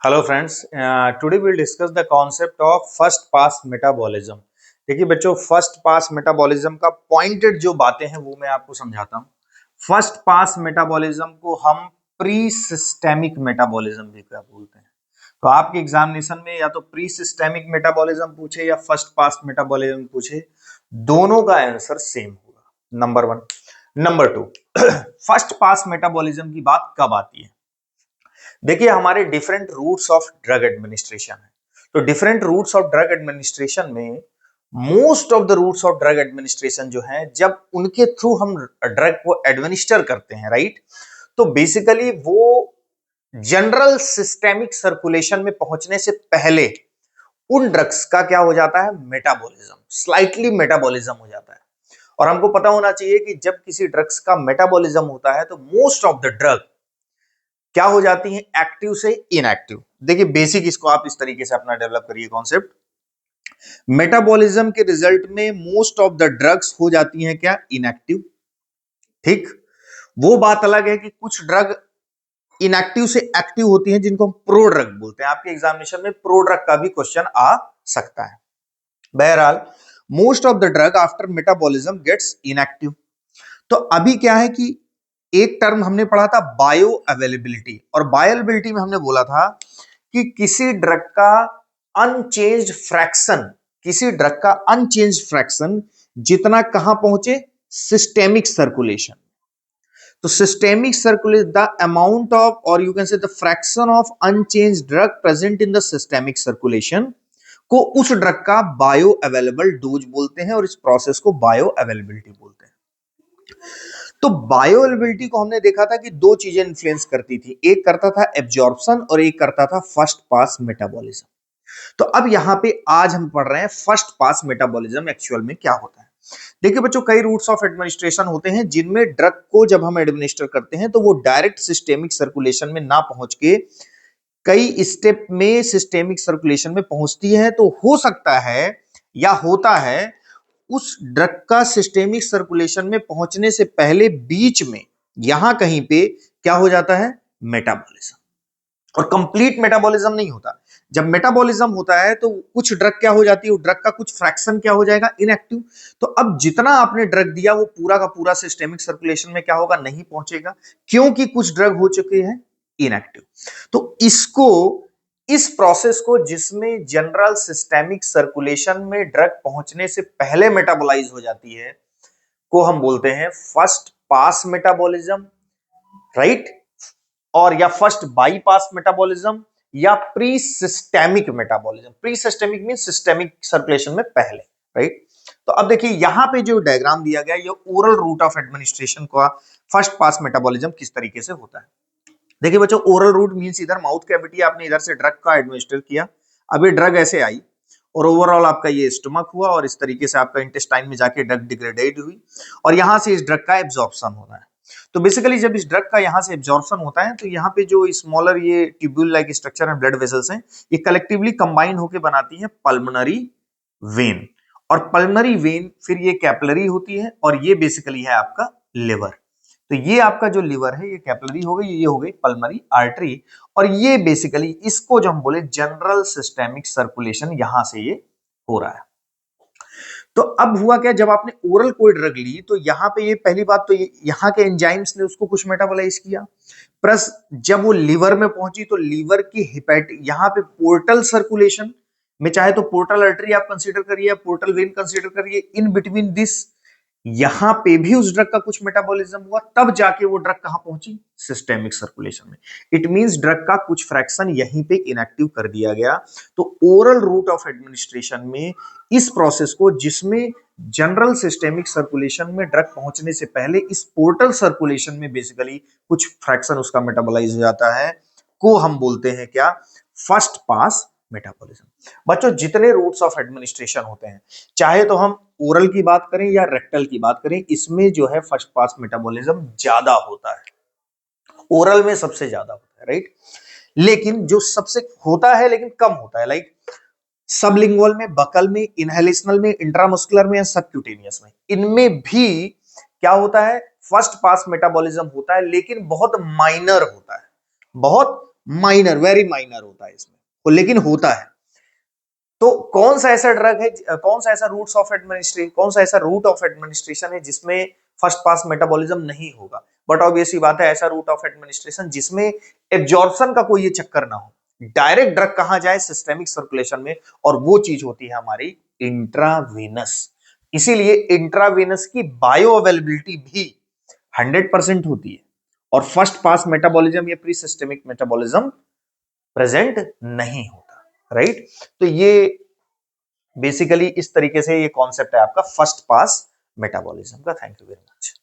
Hello friends, today will discuss the concept of first पास metabolism. देखिए बच्चों, first पास मेटाबॉलिज्म का पॉइंटेड जो बातें हैं वो मैं आपको समझाता हूँ। फर्स्ट पास मेटाबॉलिज्म को हम प्री सिस्टेमिक मेटाबॉलिज्म भी क्या बोलते हैं। तो आपके एग्जामिनेशन में या तो प्री सिस्टेमिक मेटाबॉलिज्म पूछे या फर्स्ट पास मेटाबॉलिज्म पूछे, दोनों का आंसर सेम होगा। Number one. Number two, first पास मेटाबॉलिज्म की बात कब आती है? देखिए, हमारे different routes of drug administration है। तो different routes of drug administration में most of the routes of drug administration जो है, जब उनके थ्रू हम ड्रग को एडमिनिस्टर करते हैं, राइट, तो बेसिकली वो जनरल सिस्टेमिक सर्कुलेशन में पहुंचने से पहले उन ड्रग्स का क्या हो जाता है? मेटाबॉलिज्म, स्लाइटली मेटाबॉलिज्म हो जाता है। और हमको पता होना चाहिए कि जब किसी ड्रग्स का मेटाबॉलिज्म होता है तो मोस्ट ऑफ द ड्रग क्या हो जाती हैं? एक्टिव से इनएक्टिव। देखिए बेसिक इसको आप इस तरीके से अपना डेवलप करिए कॉन्सेप्ट। मेटाबॉलिज्म के रिजल्ट में मोस्ट ऑफ द ड्रग्स हो जाती हैं क्या? इनएक्टिव। ठीक। वो बात अलग है कि कुछ ड्रग इनएक्टिव से एक्टिव होती हैं, जिनको हम प्रो ड्रग बोलते हैं। आपके एग्जामिनेशन में प्रो ड्रग का भी क्वेश्चन आ सकता है। बहरहाल, most of the drug after metabolism gets inactive. तो अभी क्या है कि एक टर्म हमने पढ़ा था बायो अवेलेबिलिटी, और बायो अवेलेबिलिटी में हमने बोला था कि किसी ड्रग का अनचेंज्ड फ्रैक्शन, किसी ड्रग का अनचेंज्ड फ्रैक्शन जितना कहां पहुंचे? Systemic circulation. तो systemic circulation the amount of, और you can say the fraction of unchanged drug present in the systemic circulation को उस ड्रग का बायो अवेलेबल डोज बोलते हैं, और इस प्रोसेस को बायो अवेलेबिलिटी बोलते हैं। तो बायोअवेलेबिलिटी को हमने देखा था कि दो चीजें इन्फ्लुएंस करती थी, एक करता था एब्जॉर्प्शन और एक करता था फर्स्ट पास मेटाबॉलिज्म। तो अब यहां पे आज हम पढ़ रहे हैं फर्स्ट पास मेटाबॉलिज्म एक्चुअल में क्या होता है। देखिए बच्चों, कई रूट्स ऑफ एडमिनिस्ट्रेशन होते हैं जिनमें ड्रग को जब हम एडमिनिस्टर करते हैं तो वो डायरेक्ट सिस्टेमिक सर्कुलेशन में ना पहुंच के कई स्टेप में सिस्टेमिक सर्कुलेशन में पहुंचती है। तो हो सकता है या होता है उस ड्रग का सिस्टेमिक सर्कुलेशन में पहुंचने से पहले बीच में यहां कहीं पे क्या हो जाता है? मेटाबॉलिज्म। और कंप्लीट मेटाबॉलिज्म नहीं होता। जब मेटाबॉलिज्म होता है तो कुछ ड्रग क्या हो जाती है? ड्रग का कुछ फ्रैक्शन क्या हो जाएगा? इनएक्टिव। तो अब जितना आपने ड्रग दिया वो पूरा का पूरा सिस्टेमिक सर्कुलेशन में क्या होगा? नहीं पहुंचेगा, क्योंकि कुछ ड्रग हो चुके हैं इनएक्टिव। तो इसको, इस प्रोसेस को जिसमें जनरल सिस्टेमिक सर्कुलेशन में ड्रग पहुंचने से पहले मेटाबोलाइज हो जाती है, को हम बोलते हैं फर्स्ट पास मेटाबॉलिज्म, राइट, और या फर्स्ट बाईपास मेटाबॉलिज्म या pre systemic metabolism. Pre systemic mean systemic circulation में पहले, राइट। तो अब देखिए यहां पे जो डायग्राम दिया गया, ये ओरल रूट ऑफ एडमिनिस्ट्रेशन का फर्स्ट पास मेटाबॉलिज्म किस तरीके से होता है। देखिए बच्चों, ओरल रूट मींस इधर माउथ कैविटी, आपने इधर से ड्रग का एडमिनिस्टर किया, अब ये ड्रग ऐसे आई और ओवरऑल आपका ये स्टमक हुआ और इस तरीके से आपका इंटेस्टाइन में जाके ड्रग डिग्रेडेड हुई और यहां से इस ड्रग का एब्जॉर्प्शन होना है। तो बेसिकली जब इस ड्रग का यहां से एब्जॉर्प्शन होता है तो यहाँ पे जो स्मॉलर ये ट्यूब्यूल लाइक स्ट्रक्चर है, ब्लड वेसल्स हैं, ये कलेक्टिवली कंबाइन होकर बनाती है पल्मोनरी वेन, और पल्मोनरी वेन फिर ये कैपिलरी होती है और ये बेसिकली है आपका लिवर। तो ये आपका जो लिवर है ये कैपिलरी हो गई, ये हो गई पल्मोनरी आर्टरी, और ये बेसिकली इसको जो हम बोले जनरल सिस्टेमिक सर्कुलेशन, यहां से ये हो रहा है। तो अब हुआ क्या, जब आपने ओरल कोई ड्रग ली तो यहां पे ये पहली बात तो यहां के एंजाइम्स ने उसको कुछ मेटाबोलाइज किया, प्लस जब वो लिवर में पहुंची तो लिवर की हिपैटिक, यहां पे पोर्टल सर्कुलेशन में, चाहे तो पोर्टल आर्टरी आप कंसीडर करिए या पोर्टल वेन कंसीडर करिए, इन बिटवीन दिस यहां पे भी उस ड्रग का कुछ मेटाबॉलिज्म हुआ, तब जाके वो ड्रग कहां पहुंची? सिस्टेमिक सर्कुलेशन में। इट मींस ड्रग का कुछ फ्रैक्शन यहीं पे इनएक्टिव कर दिया गया। तो ओरल रूट ऑफ एडमिनिस्ट्रेशन में इस प्रोसेस को, जिसमें जनरल सिस्टेमिक सर्कुलेशन में ड्रग पहुंचने से पहले इस पोर्टल सर्कुलेशन में बेसिकली कुछ फ्रैक्शन उसका मेटाबोलाइज हो जाता है, को हम बोलते हैं क्या? फर्स्ट पास मेटाबॉलिज्म। बच्चों, जितने रूट्स ऑफ एडमिनिस्ट्रेशन होते हैं, चाहे तो हम ओरल की बात करें या रेक्टल की बात करें, इसमें जो है फर्स्ट पास मेटाबॉलिज्म ज्यादा होता है, ओरल में सबसे ज्यादा होता है, राइट। लेकिन जो सबसे होता है लेकिन कम होता है, लाइक सबलिंगुअल में, बकल में, इनहेलेशनल में, इंट्रामस्कुलर में या सबक्यूटेनियस में, इनमें भी क्या होता है? फर्स्ट पास मेटाबॉलिज्म होता है, लेकिन बहुत माइनर होता है, बहुत माइनर, वेरी माइनर होता है इसमें, तो लेकिन होता है। तो कौन सा ऐसा ड्रग है, कौन सा ऐसा रूट्स ऑफ एडमिनिस्ट्रेशन, कौन सा ऐसा रूट ऑफ एडमिनिस्ट्रेशन है जिसमें फर्स्ट पास मेटाबॉलिज्म नहीं होगा? बट ऑब्वियसली बात है, ऐसा रूट ऑफ एडमिनिस्ट्रेशन जिसमें एब्जॉर्प्शन का कोई ये चक्कर ना हो, डायरेक्ट ड्रग कहां जाए, सिस्टेमिक सर्कुलेशन में, और वो चीज होती है हमारी इंट्रावेनस। इसीलिए इंट्रावेनस की बायो अवेलेबिलिटी भी 100% होती है, और फर्स्ट पास मेटाबॉलिज्म या प्री सिस्टेमिक मेटाबॉलिज्म प्रेजेंट नहीं होता, राइट? तो ये बेसिकली इस तरीके से ये कॉन्सेप्ट है आपका फर्स्ट पास मेटाबॉलिज्म का। Thank you very much.